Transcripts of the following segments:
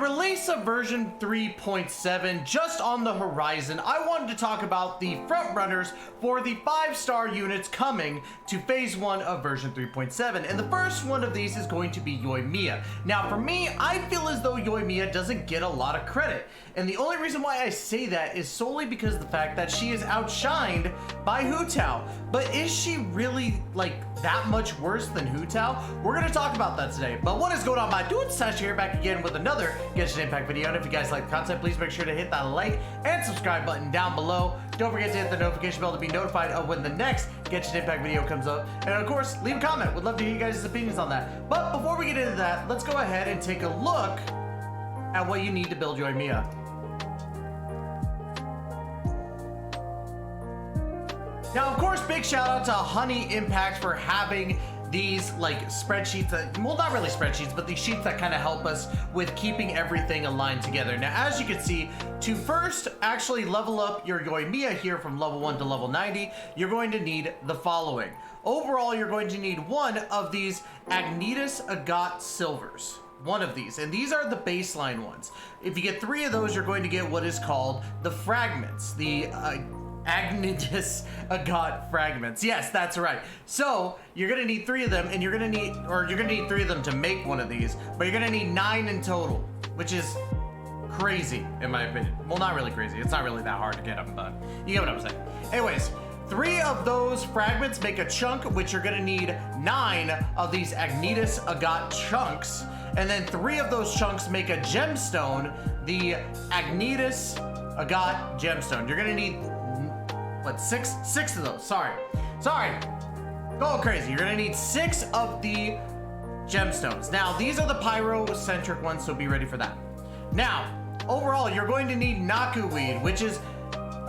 release of version 3.7 just on the horizon, I wanted to talk about the front runners for the 5-star units coming to phase 1 of version 3.7, and the first one of these is going to be Yoimiya. Now for me, I feel as though Yoimiya doesn't get a lot of credit, and the only reason why I say that is solely because of the fact that she is outshined by Hu Tao. But is she really like that much worse than Hu Tao? We're gonna talk about that today. But what is going on, my dudes? Natasha here, back again with another Genshin Impact video. And if you guys like the content, please make sure to hit that like and subscribe button down below. Don't forget to hit the notification bell to be notified of when the next Genshin Impact video comes up. And of course, leave a comment. Would love to hear you guys' opinions on that. But before we get into that, let's go ahead and take a look at what you need to build Yoimiya. Now, of course, big shout out to Honey Impact for having these like spreadsheets that, well, not really spreadsheets, but these sheets that kind of help us with keeping everything aligned together. Now, as you can see, to first actually level up your Yoimiya here from level 1 to level 90, you're going to need the following. Overall, you're going to need one of these Agnetus Agat Silvers. One of these, and these are the baseline ones. If you get 3 of those, you're going to get what is called the fragments, the Agnetus Agat fragments. Yes, that's right. So you're gonna need 3 of them, and you're gonna need 3 of them to make one of these, but you're gonna need 9 in total, which is crazy in my opinion. Well, not really crazy. It's not really that hard to get them, but you get what I'm saying. Anyways, 3 of those fragments make a chunk, which you're gonna need 9 of these Agnetus Agat chunks, and then 3 of those chunks make a gemstone, the Agnetus Agat gemstone. You're gonna need what, 6 of those. Sorry, going crazy. You're gonna need 6 of the gemstones. Now these are the pyro-centric ones, so be ready for that. Now overall, you're going to need Naku weed, which is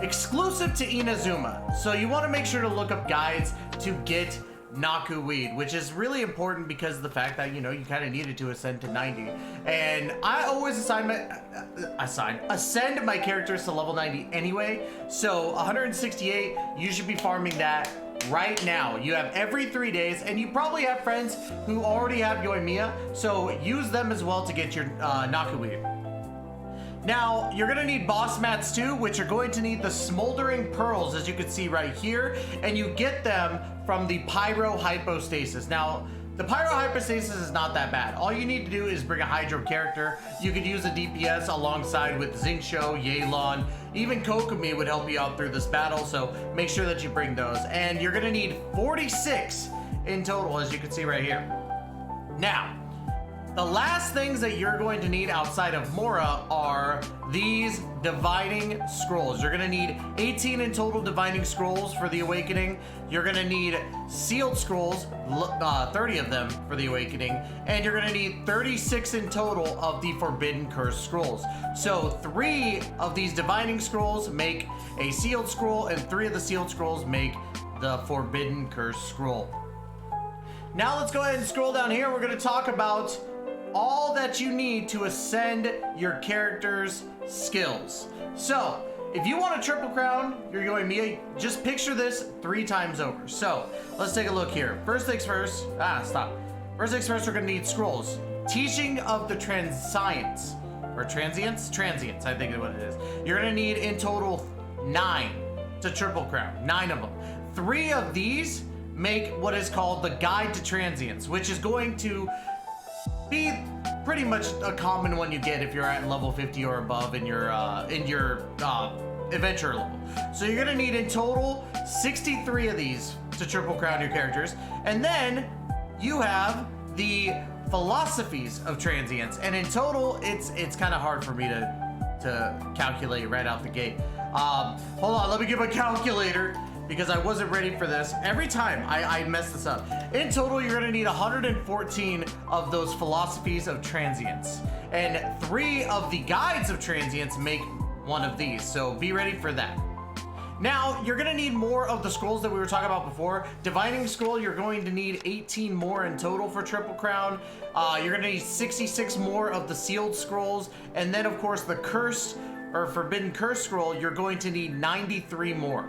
exclusive to Inazuma, so you want to make sure to look up guides to get Naku weed, which is really important because of the fact that, you know, you kind of needed to ascend to 90, and I always ascend my characters to level 90 anyway. So 168, you should be farming that right now. You have every 3 days, and you probably have friends who already have Yoimiya, so use them as well to get your Naku weed. Now, you're gonna need boss mats too, which are going to need the smoldering pearls, as you can see right here, and you get them from the pyro hypostasis. Now, the pyro hypostasis is not that bad. All you need to do is bring a hydro character. You could use a DPS alongside with Xingqiu, Yelan, even Kokomi would help you out through this battle, so make sure that you bring those. And you're gonna need 46 in total, as you can see right here. Now, the last things that you're going to need outside of Mora are these divining scrolls. You're gonna need 18 in total divining scrolls for the awakening. You're gonna need sealed scrolls, 30 of them for the awakening, and you're gonna need 36 in total of the forbidden curse scrolls. So 3 of these divining scrolls make a sealed scroll, and 3 of the sealed scrolls make the forbidden curse scroll. Now let's go ahead and scroll down here. We're gonna talk about all that you need to ascend your character's skills. So if you want a triple crown your Yoimiya, just picture this 3 times over. So let's take a look here. First things first, First things first, we're gonna need scrolls. Teaching of the Transients, or Transients, I think is what it is. You're gonna need in total 9 to triple crown, 9 of them. 3 of these make what is called the Guide to Transients, which is going to be pretty much a common one you get if you're at level 50 or above in your adventure level. So you're gonna need in total 63 of these to triple crown your characters, and then you have the philosophies of transients, and in total it's kind of hard for me to calculate right out the gate. Hold on, let me get my calculator, because I wasn't ready for this. Every time I mess this up. In total, you're gonna need 114 of those philosophies of transients. And 3 of the guides of transients make one of these, so be ready for that. Now, you're gonna need more of the scrolls that we were talking about before. Divining Scroll, you're going to need 18 more in total for Triple Crown. You're gonna need 66 more of the Sealed Scrolls. And then, of course, the Cursed, or Forbidden Curse Scroll, you're going to need 93 more.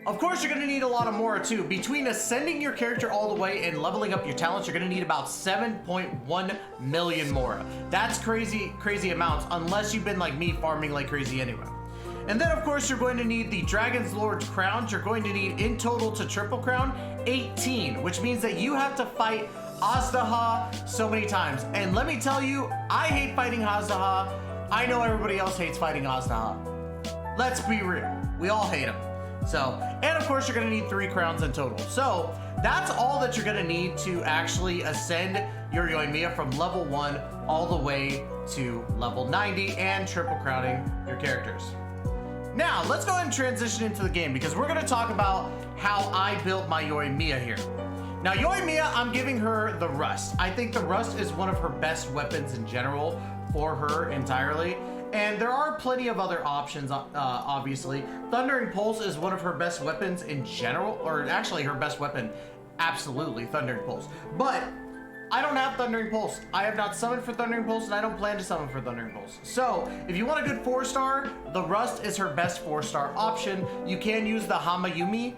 Of course, you're gonna need a lot of more too. Between ascending your character all the way and leveling up your talents, you're gonna need about 7.1 million more. That's crazy amounts, unless you've been like me farming like crazy anyway. And then of course, you're going to need the Dragon's Lord's crowns. You're going to need in total to triple crown 18, which means that you have to fight Asta so many times. And let me tell you, I hate fighting Asta. I know everybody else hates fighting Asta. Let's be real, we all hate him. So, and of course you're gonna need 3 crowns in total. So that's all that you're gonna need to actually ascend your Yoimiya from level 1 all the way to level 90 and triple crowning your characters. Now, let's go ahead and transition into the game because we're gonna talk about how I built my Yoimiya here. Now, Yoimiya, I'm giving her the Rust. I think the Rust is one of her best weapons in general for her entirely. And there are plenty of other options, obviously. Thundering Pulse is one of her best weapons in general, or actually her best weapon, absolutely, Thundering Pulse. But I don't have Thundering Pulse. I have not summoned for Thundering Pulse, and I don't plan to summon for Thundering Pulse. So, if you want a good 4-star, the Rust is her best 4-star option. You can use the Hamayumi,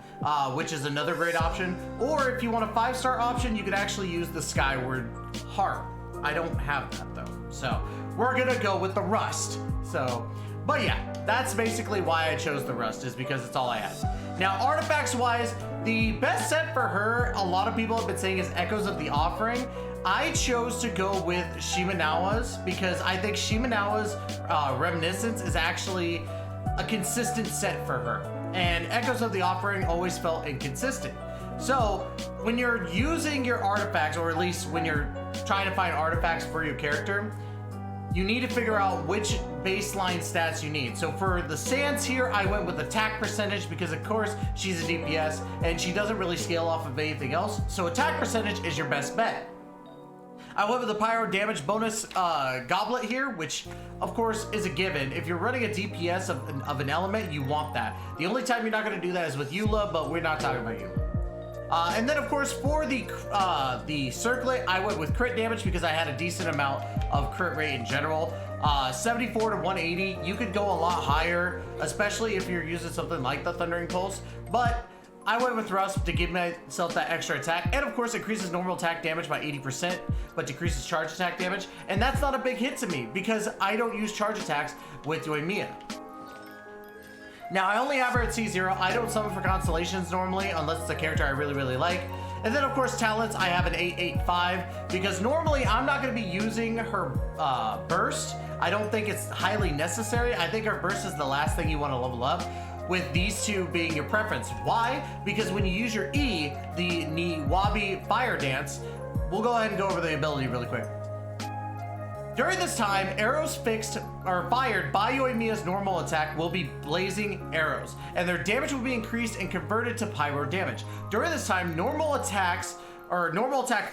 which is another great option. Or if you want a 5-star option, you could actually use the Skyward Heart. I don't have that though, so we're gonna go with the Rust. So, but yeah, that's basically why I chose the Rust, is because it's all I had. Now, artifacts wise, the best set for her, a lot of people have been saying, is Echoes of the Offering. I chose to go with Shimenawa's because I think Shimenawa's Reminiscence is actually a consistent set for her. And Echoes of the Offering always felt inconsistent. So when you're using your artifacts, or at least when you're trying to find artifacts for your character, you need to figure out which baseline stats you need. So for the Sands here, I went with attack percentage because of course she's a DPS and she doesn't really scale off of anything else. So attack percentage is your best bet. I went with the pyro damage bonus goblet here, which of course is a given. If you're running a DPS of an element, you want that. The only time you're not gonna do that is with Eula, but we're not talking about Eula. And then of course for the circlet, I went with crit damage because I had a decent amount of crit rate in general. 74 to 180, you could go a lot higher, especially if you're using something like the Thundering Pulse, but I went with Rust to give myself that extra attack, and of course increases normal attack damage by 80%, but decreases charge attack damage, and that's not a big hit to me because I don't use charge attacks with Yoimiya. Now, I only have her at C0. I don't summon for Constellations normally, unless it's a character I really, really like. And then, of course, talents, I have an 885, because normally I'm not going to be using her burst. I don't think it's highly necessary. I think her burst is the last thing you want to level up, with these two being your preference. Why? Because when you use your E, the Niwabi Fire Dance, we'll go ahead and go over the ability really quick. During this time, arrows fixed or fired by Yoimiya's normal attack will be blazing arrows, and their damage will be increased and converted to pyro damage. During this time, normal attack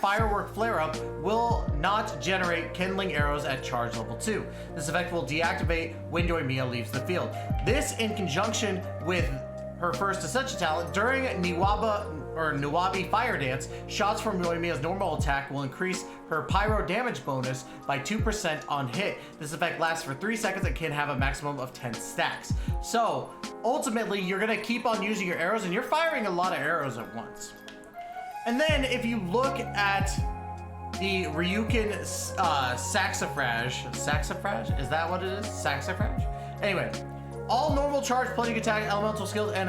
firework flare-up will not generate kindling arrows at charge level 2. This effect will deactivate when Yoimiya leaves the field. This, in conjunction with her first Ascension talent, during Niwabi Fire Dance, shots from Yoimiya's normal attack will increase her pyro damage bonus by 2% on hit. This effect lasts for 3 seconds and can have a maximum of 10 stacks. So ultimately, you're gonna keep on using your arrows, and you're firing a lot of arrows at once. And then if you look at the Ryukin Saxifrage, is that what it is? Saxifrage? Anyway, all normal charge, plunging attack, elemental skills, and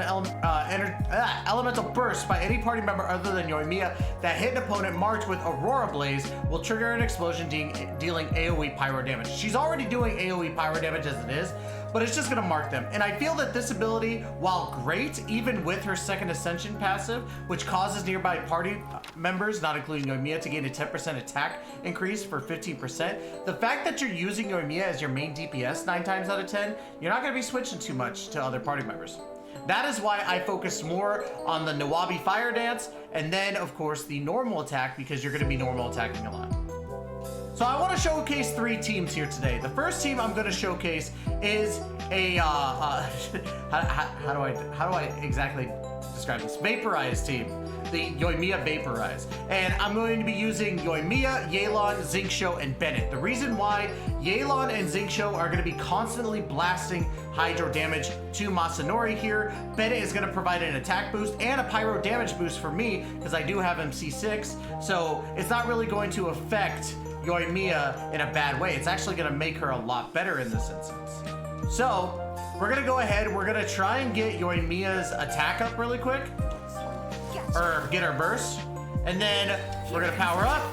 elemental bursts by any party member other than Yoimiya that hit an opponent marked with Aurora Blaze will trigger an explosion dealing AoE pyro damage. She's already doing AoE pyro damage as it is, but it's just gonna mark them. And I feel that this ability, while great, even with her second Ascension passive, which causes nearby party members, not including Yoimiya, to gain a 10% attack increase for 15%, the fact that you're using Yoimiya as your main DPS 9 times out of 10, you're not gonna be switching too much to other party members. That is why I focused more on the Niwabi Fire Dance, and then of course the normal attack, because you're gonna be normal attacking a lot. So I want to showcase 3 teams here today. The first team I'm going to showcase is a how do I exactly describe this? Vaporized team. the Yoimiya Vaporize. And I'm going to be using Yoimiya, Yelan, Xingqiu, and Bennett. The reason why Yelan and Xingqiu are going to be constantly blasting hydro damage to Masanori here. Bennett is going to provide an attack boost and a pyro damage boost for me because I do have him C6. So it's not really going to affect Yoimiya in a bad way. It's actually going to make her a lot better in this instance. So we're going to go ahead. We're going to try and get Yoimiya's attack up really quick. Or get her burst. And then we're going to power up.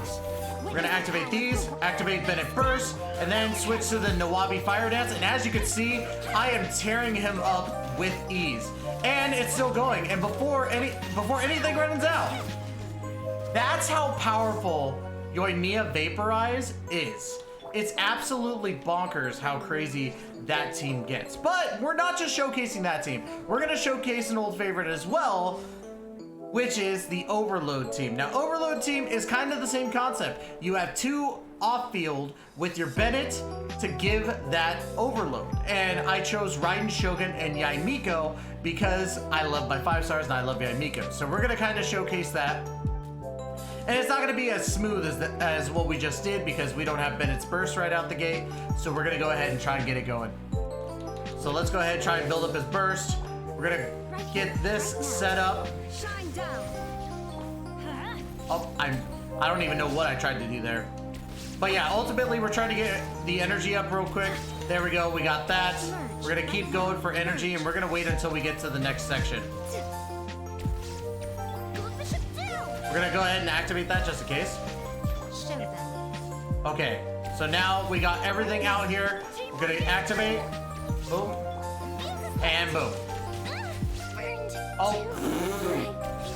We're going to activate these, activate Bennett Burst, and then switch to the Nawabi Fire Dance. And as you can see, I am tearing him up with ease. And it's still going. And before anything runs out, that's how powerful Yoimiya Vaporize is. It's absolutely bonkers how crazy that team gets. But we're not just showcasing that team. We're going to showcase an old favorite as well, which is the Overload team. Now, Overload team is kind of the same concept. You have two off-field with your Bennett to give that overload. And I chose Raiden Shogun and Himeko because I love my 5 stars and I love Himeko. So we're gonna kind of showcase that. And it's not gonna be as smooth as what we just did because we don't have Bennett's burst right out the gate. So we're gonna go ahead and try and get it going. So let's go ahead and try and build up his burst. We're gonna get this set up. Oh, I don't even know what I tried to do there. But yeah, ultimately we're trying to get the energy up real quick. There we go, we got that. We're gonna keep going for energy and we're gonna wait until we get to the next section. We're gonna go ahead and activate that just in case. Okay, so now we got everything out here. We're gonna activate, boom, and boom. Oh,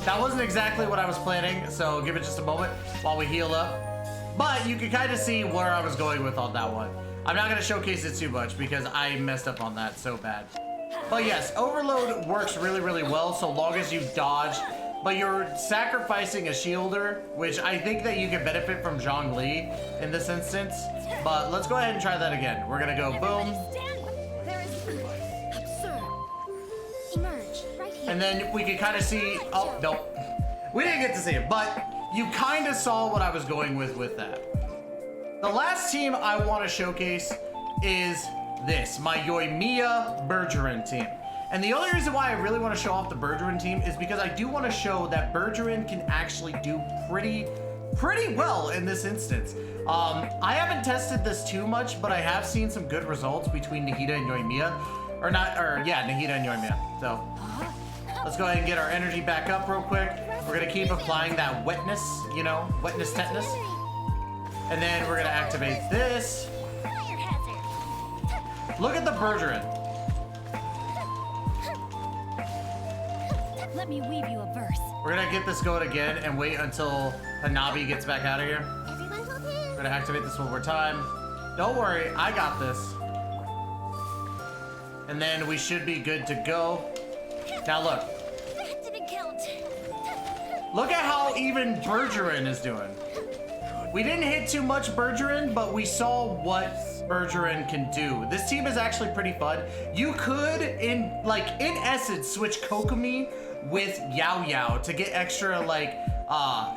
that wasn't exactly what I was planning, so give it just a moment while we heal up. But you can kind of see where I was going with on that one. I'm not going to showcase it too much because I messed up on that so bad. But yes, Overload works really, really well so long as you dodge. But you're sacrificing a shielder, which I think that you can benefit from Zhongli in this instance. But let's go ahead and try that again. We're going to go boom. And then we can kind of see, oh, nope. We didn't get to see it, but you kind of saw what I was going with that. The last team I want to showcase is this, my Yoimiya Bergeron team. And the only reason why I really want to show off the Bergeron team is because I do want to show that Bergeron can actually do pretty well in this instance. I haven't tested this too much, but I have seen some good results between Nahida and Yoimiya. Nahida and Yoimiya. So let's go ahead and get our energy back up real quick. We're gonna keep applying that wetness, you know, wetness tetanus. And then we're gonna activate this. Look at the Bergeron. Let me weave you a verse. We're gonna get this going again and wait until Hanabi gets back out of here. We're gonna activate this one more time. Don't worry, I got this. And then we should be good to go. Now look. That didn't count. Look at how even Bergeron is doing. We didn't hit too much Bergeron, but we saw what Bergeron can do. This team is actually pretty fun. You could, in essence, switch Kokomi with Yao Yao to get extra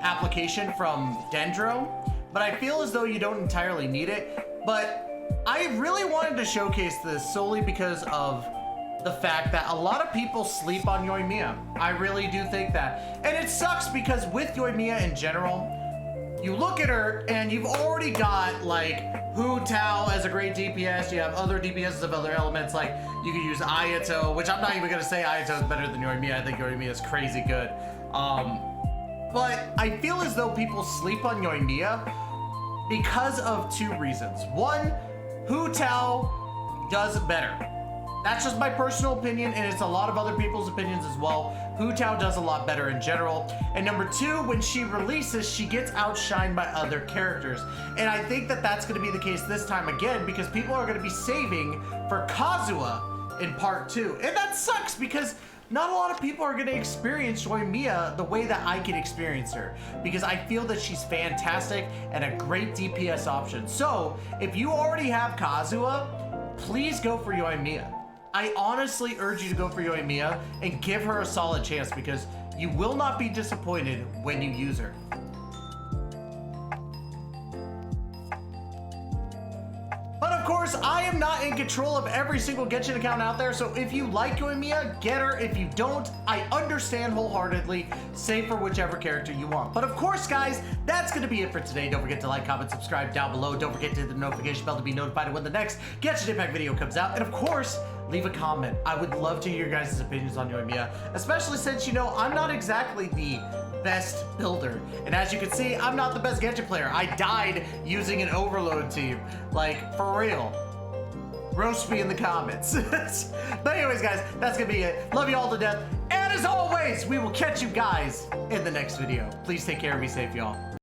application from Dendro, but I feel as though you don't entirely need it. But I really wanted to showcase this solely because of the fact that a lot of people sleep on Yoimiya. I really do think that. And it sucks because with Yoimiya in general, you look at her and you've already got Hu Tao as a great DPS. You have other DPSs of other elements, like you could use Ayato, which I'm not even gonna say Ayato is better than Yoimiya. I think Yoimiya is crazy good. But I feel as though people sleep on Yoimiya because of two reasons. One, Hu Tao does better. That's just my personal opinion, and it's a lot of other people's opinions as well. Hu Tao does a lot better in general. And number two, when she releases, she gets outshined by other characters. And I think that that's going to be the case this time again, because people are going to be saving for Kazuha in part 2. And that sucks, because not a lot of people are going to experience Yoimiya the way that I can experience her, because I feel that she's fantastic and a great DPS option. So if you already have Kazuha, please go for Yoimiya. I honestly urge you to go for Yoimiya and give her a solid chance, because You will not be disappointed when you use her. But of course, I am not in control of every single Genshin account out there, so if you like Yoimiya, get her. If you don't, I understand wholeheartedly. Save for whichever character you want. But of course, guys, that's going to be it for today. Don't forget to like, comment, subscribe down below. Don't forget to hit the notification bell to be notified when the next Genshin Impact video comes out. And of course, leave a comment. I would love to hear your guys' opinions on Yoimiya, especially since, you know, I'm not exactly the best builder. And as you can see, I'm not the best Genshin player. I died using an overload team. Like, for real. Roast me in the comments. But anyways, guys, that's gonna be it. Love you all to death. And as always, we will catch you guys in the next video. Please take care and be safe, y'all.